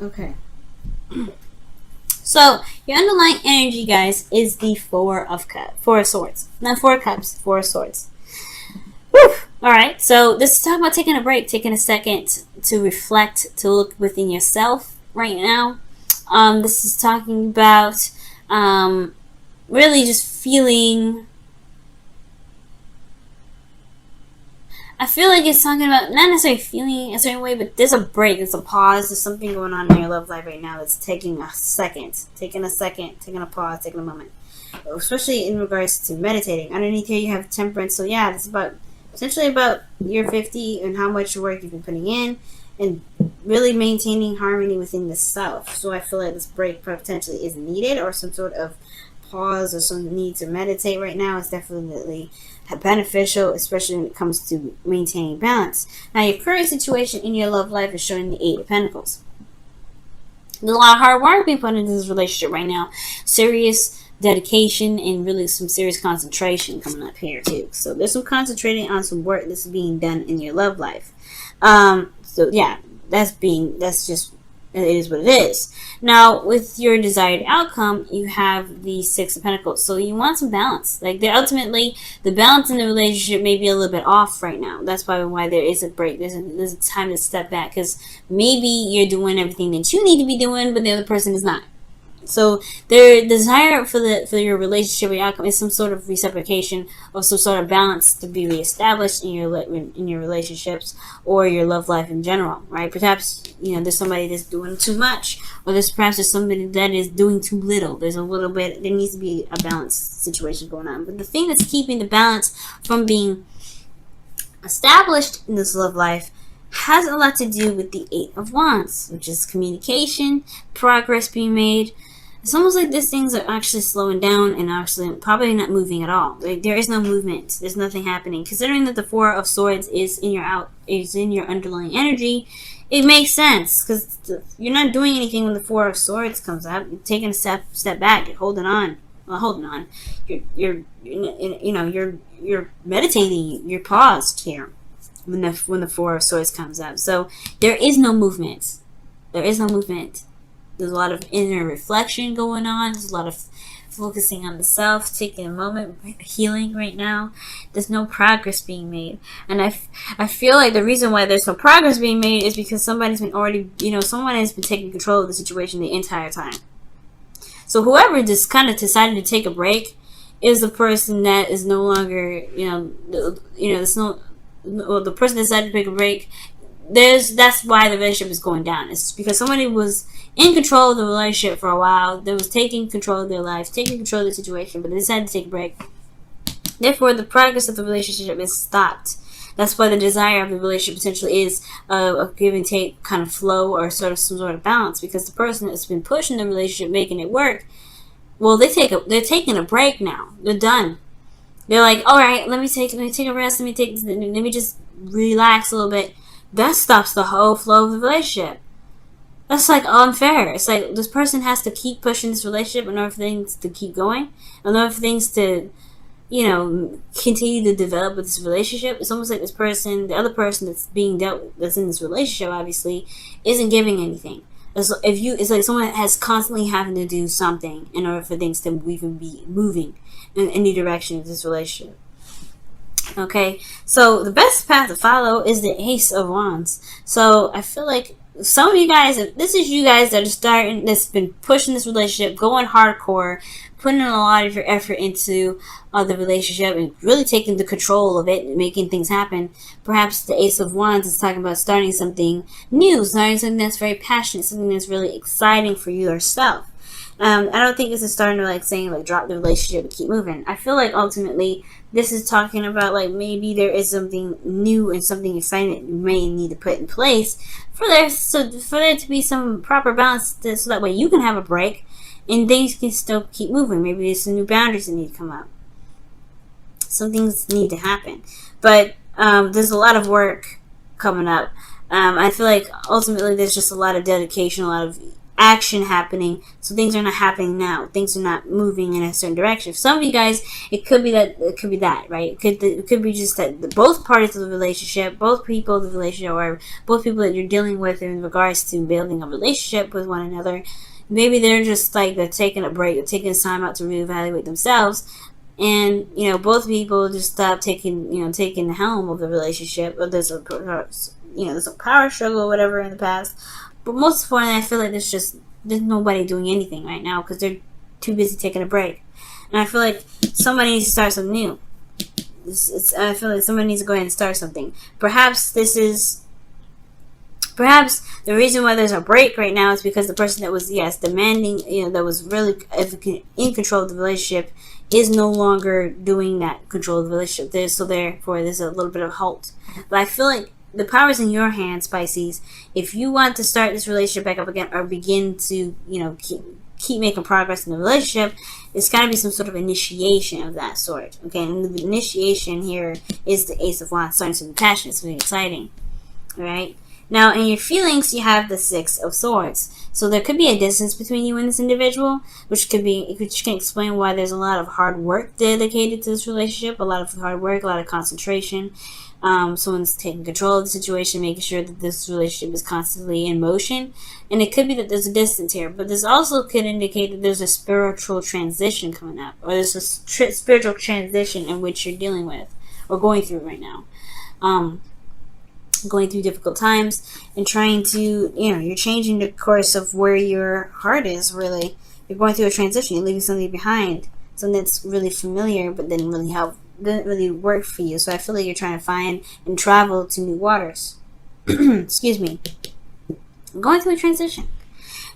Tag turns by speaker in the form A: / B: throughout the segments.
A: Okay. So your underlying energy, guys, is the Four of Swords. Not Four of Cups, Four of Swords. Whew. All right. So this is talking about taking a break, taking a second to reflect, to look within yourself right now. This is talking about really just feeling. I feel like it's talking about not necessarily feeling a certain way, but there's a break, there's a pause, there's something going on in your love life right now that's taking a pause, taking a moment. Especially in regards to meditating. Underneath here you have temperance, so yeah, it's about essentially about year 50 and how much work you've been putting in and really maintaining harmony within the self. So I feel like this break potentially is needed, or some sort of pause or some need to meditate right now is definitely beneficial, especially when it comes to maintaining balance. Now, your current situation in your love life is showing the Eight of Pentacles. There's a lot of hard work being put into this relationship right now. Serious dedication and really some serious concentration coming up here too. So there's some concentrating on some work that's being done in your love life. So yeah, that's just, it is what it is. Now, with your desired outcome, you have the Six of Pentacles. So you want some balance. Like, ultimately, the balance in the relationship may be a little bit off right now. That's probably why there is a break. There's a time to step back, because maybe you're doing everything that you need to be doing, but the other person is not. So their desire for your relationship or outcome is some sort of reciprocation or some sort of balance to be reestablished in your relationships or your love life in general, right? Perhaps there's somebody that's doing too much, or there's somebody that is doing too little. There's a little bit. There needs to be a balanced situation going on. But the thing that's keeping the balance from being established in this love life has a lot to do with the Eight of Wands, which is communication, progress being made. It's almost like these things are actually slowing down and actually probably not moving at all. Like, there is no movement. There's nothing happening. Considering that the Four of Swords is in your underlying energy, it makes sense, because you're not doing anything when the Four of Swords comes up. You're taking a step back. You're holding on. Well, holding on. You're meditating. You're paused here when the Four of Swords comes up. So there is no movement. There is no movement. There's a lot of inner reflection going on. There's a lot of focusing on the self, taking a moment, healing right now. There's no progress being made. And I feel like the reason why there's no progress being made is because someone has been taking control of the situation the entire time. So whoever just kind of decided to take a break is the person that is no longer, the person that decided to take a break. That's why the relationship is going down. It's because somebody was in control of the relationship for a while. They was taking control of their life, taking control of the situation, but they decided to take a break. Therefore, the progress of the relationship is stopped. That's why the desire of the relationship potentially is a give and take kind of flow, or some sort of balance, because the person that's been pushing the relationship, making it work, well, they're taking a break now. They're done. They're like, all right, let me take a rest. Let me just relax a little bit. That stops the whole flow of the relationship. That's like unfair. It's like this person has to keep pushing this relationship in order for things to keep going, in order for things to, continue to develop with this relationship. It's almost like this person, the other person that's in this relationship, obviously, isn't giving anything. It's like someone has constantly having to do something in order for things to even be moving in any direction of this relationship. Okay, so the best path to follow is the Ace of Wands. So I feel like some of you guys, if this is you guys that's been pushing this relationship, going hardcore, putting in a lot of your effort into the relationship and really taking the control of it and making things happen. Perhaps the Ace of Wands is talking about starting something new, starting something that's very passionate, something that's really exciting for you yourself. I don't think this is starting to saying drop the relationship and keep moving. I feel like ultimately this is talking about maybe there is something new and something exciting that you may need to put in place for there to be some proper balance, so that way you can have a break and things can still keep moving. Maybe there's some new boundaries that need to come up. Some things need to happen, but there's a lot of work coming up. I feel like ultimately there's just a lot of dedication, a lot of action happening, so things are not happening now. Things are not moving in a certain direction. For some of you guys, it could be that, right? It could be just that both parties of the relationship, both people of the relationship, or both people that you're dealing with in regards to building a relationship with one another, maybe they're just like they're taking a break, they're taking some time out to reevaluate themselves, and both people just stop taking the helm of the relationship, or there's a power struggle or whatever in the past. But most importantly, I feel like there's nobody doing anything right now because they're too busy taking a break. And I feel like somebody needs to start something new. I feel like somebody needs to go ahead and start something. Perhaps the reason why there's a break right now is because the person that was demanding, that was really in control of the relationship, is no longer doing that control of the relationship. Therefore, there's a little bit of halt. But I feel like the power is in your hands, Pisces. If you want to start this relationship back up again, or begin to, keep making progress in the relationship, it's got to be some sort of initiation of that sort. Okay, and the initiation here is the Ace of Wands, starting something passionate, something exciting. All right. Now, in your feelings, you have the Six of Swords. So there could be a distance between you and this individual, which can explain why there's a lot of hard work dedicated to this relationship, a lot of hard work, a lot of concentration. Someone's taking control of the situation, making sure that this relationship is constantly in motion. And it could be that there's a distance here, but this also could indicate that there's a spiritual transition coming up, or there's a spiritual transition in which you're dealing with or going through right now. Going through difficult times and trying to, you're changing the course of where your heart is, really. You're going through a transition. You're leaving something behind, something that's really familiar but didn't really work for you. So I feel like you're trying to find and travel to new waters. Excuse me. Going through a transition.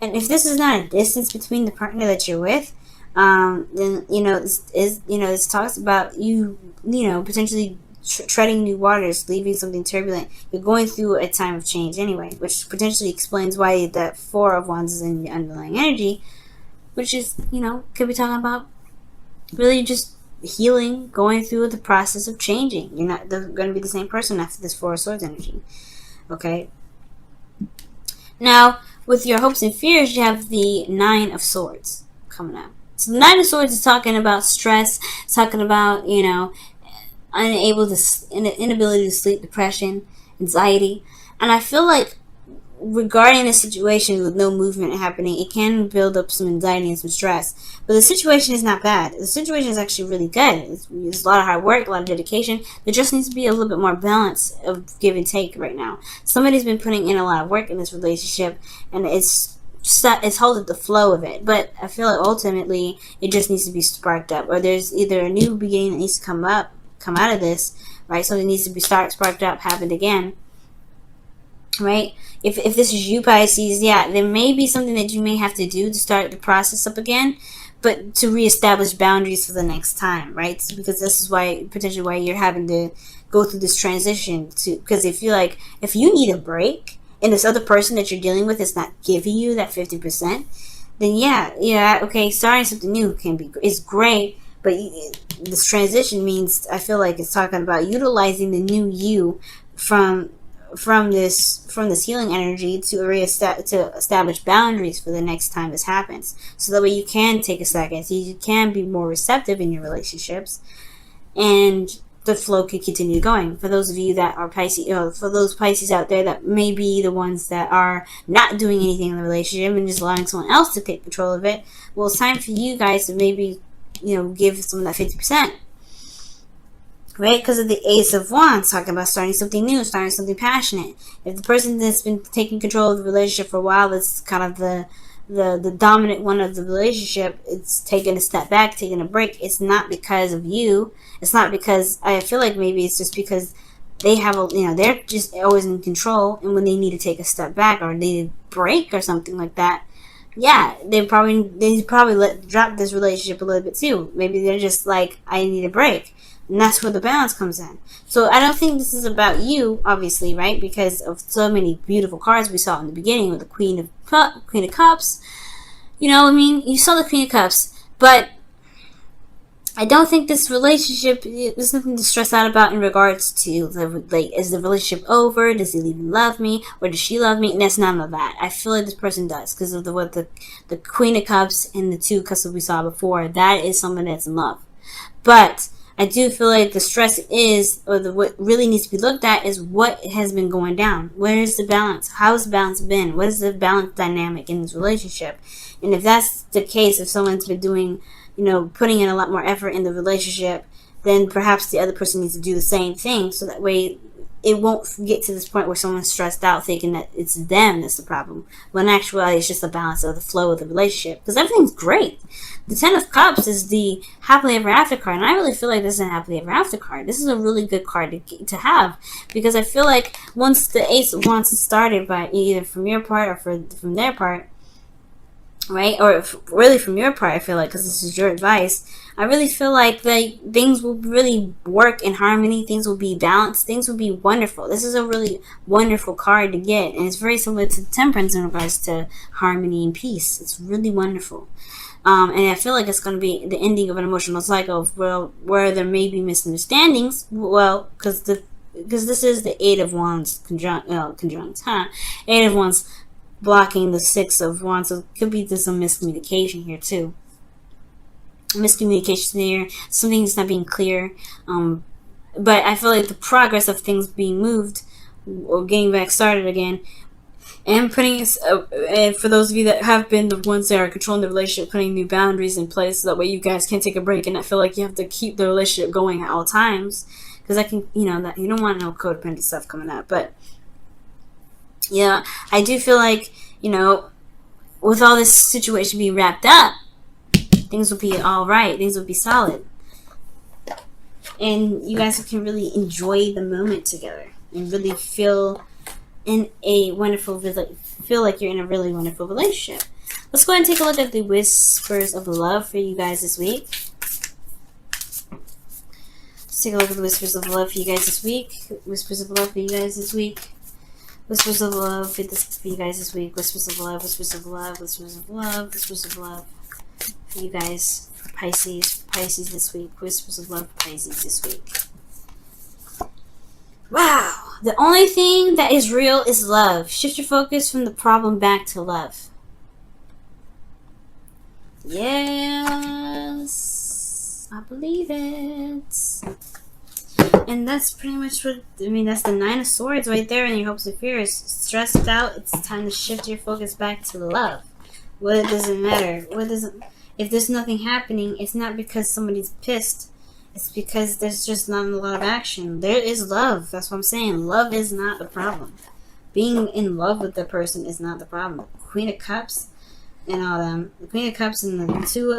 A: And if this is not a distance between the partner that you're with, then, this talks about you, potentially treading new waters, leaving something turbulent. You're going through a time of change anyway, which potentially explains why that Four of Wands is in the underlying energy, which is, could be talking about really just healing, going through the process of changing. You're not going to be the same person after this Four of Swords energy. Okay? Now, with your hopes and fears, you have the Nine of Swords coming up. So the Nine of Swords is talking about stress, it's talking about, inability to sleep, depression, anxiety. And I feel like regarding a situation with no movement happening, it can build up some anxiety and some stress. But the situation is not bad. The situation is actually really good. It's a lot of hard work, a lot of dedication. There just needs to be a little bit more balance of give and take right now. Somebody's been putting in a lot of work in this relationship, and it's halted the flow of it. But I feel like ultimately it just needs to be sparked up, or there's either a new beginning that needs to come out of this, right? Something needs to be sparked up, happened again, right? If this is you, Pisces, there may be something that you may have to do to start the process up again, but to reestablish boundaries for the next time, right? Because this is potentially why you're having to go through this transition, because if you need a break and this other person that you're dealing with is not giving you that 50%, then okay, starting something new is great. But this transition means, I feel like it's talking about utilizing the new you from this healing energy to establish boundaries for the next time this happens. So that way you can take a second, so you can be more receptive in your relationships, and the flow can continue going. For those of you that are Pisces, for those Pisces out there that may be the ones that are not doing anything in the relationship and just allowing someone else to take control of it, well, it's time for you guys to maybe give some of that 50%, right? Because of the Ace of Wands, talking about starting something new, starting something passionate. If the person that's been taking control of the relationship for a while, that's kind of the dominant one of the relationship, it's taking a step back, taking a break. It's not because of you. It's not because, I feel like maybe it's just because they have they're just always in control, and when they need to take a step back or they need a break or something like that, they probably drop this relationship a little bit too. Maybe they're just like, I need a break. And that's where the balance comes in. So I don't think this is about you, obviously, right? Because of so many beautiful cards we saw in the beginning with the Queen of Cups. You saw the Queen of Cups. But I don't think this relationship, there's nothing to stress out about in regards to, like, is the relationship over? Does he even love me? Or does she love me? And that's none of that. I feel like this person does, because of the Queen of Cups and the Two of Cups that we saw before. That is someone that's in love. But I do feel like the stress is, or what really needs to be looked at is what has been going down. Where is the balance? How has the balance been? What is the balance dynamic in this relationship? And if that's the case, if someone's been doing, putting in a lot more effort in the relationship, then perhaps the other person needs to do the same thing, so that way it won't get to this point where someone's stressed out thinking that it's them that's the problem, when in actuality it's just the balance of the flow of the relationship, because everything's great. The Ten of Cups is the happily ever after card, and I really feel like this is a happily ever after card. This is a really good card to have, because I feel like once the Ace of Wands is started, by either from your part or from their part, right? Or really from your part, I feel like, because this is your advice, I really feel like things will really work in harmony. Things will be balanced. Things will be wonderful. This is a really wonderful card to get, and it's very similar to Temperance in regards to harmony and peace. It's really wonderful. And I feel like it's going to be the ending of an emotional cycle where there may be misunderstandings. Well, because this is the Eight of Wands conjunct, Eight of Wands blocking the Six of Wands, so it could be just some miscommunication here too. Miscommunication there, something's not being clear. But I feel like the progress of things being moved or getting back started again, and putting and for those of you that have been the ones that are controlling the relationship, putting new boundaries in place, so that way you guys can take a break and not feel like you have to keep the relationship going at all times, because that can, that you don't want no codependent stuff coming up. But yeah, I do feel like, with all this situation being wrapped up, things will be all right. Things will be solid. And you guys can really enjoy the moment together and really feel like you're in a really wonderful relationship. Let's go ahead and take a look at the whispers of love for you guys this week. Let's take a look at the whispers of love for you guys this week. Whispers of love for you guys this week. Whispers of love for you guys this week. Whispers of love, whispers of love, whispers of love, whispers of love for you guys, for Pisces this week. Whispers of love for Pisces this week. Wow! The only thing that is real is love. Shift your focus from the problem back to love. Yes! I believe it. And that's pretty much that's the Nine of Swords right there in your hopes and fears. Stressed out, it's time to shift your focus back to love. Well, it doesn't matter. If there's nothing happening, it's not because somebody's pissed. It's because there's just not a lot of action. There is love. That's what I'm saying. Love is not the problem. Being in love with the person is not the problem. Queen of Cups and all them. The Queen of Cups and the Two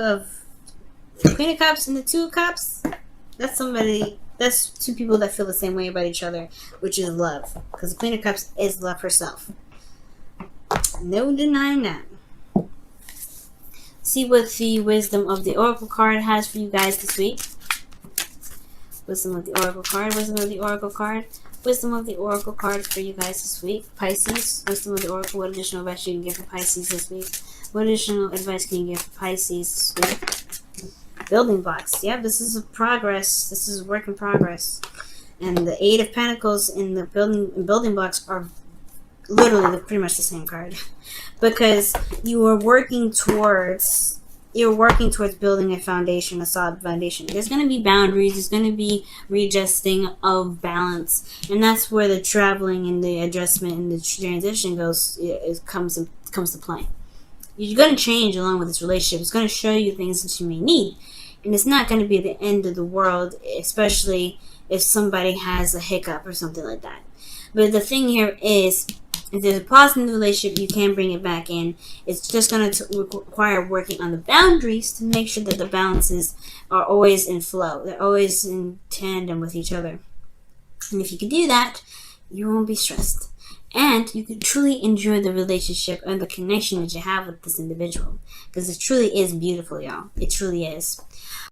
A: of Cups. That's two people that feel the same way about each other, which is love. Because the Queen of Cups is love herself. No denying that. See what the Wisdom of the Oracle card has for you guys this week. Wisdom of the Oracle card. Wisdom of the Oracle card. Wisdom of the Oracle card for you guys this week. Pisces. Wisdom of the Oracle. What additional advice you can give for Pisces this week? What additional advice can you give for Pisces this week? Building blocks. Yeah, this is a progress. This is a work in progress. And the Eight of Pentacles in the building blocks are literally pretty much the same card. Because you are working towards building a foundation, a solid foundation. There's going to be boundaries. There's going to be readjusting of balance, and that's where the traveling and the adjustment and the transition comes to play. You're going to change along with this relationship. It's going to show you things that you may need, and it's not going to be the end of the world, especially if somebody has a hiccup or something like that. But the thing here is, if there's a pause in the relationship, you can bring it back in. It's just going to require working on the boundaries to make sure that the balances are always in flow. They're always in tandem with each other. And if you can do that, you won't be stressed. And you can truly enjoy the relationship and the connection that you have with this individual. Because it truly is beautiful, y'all. It truly is.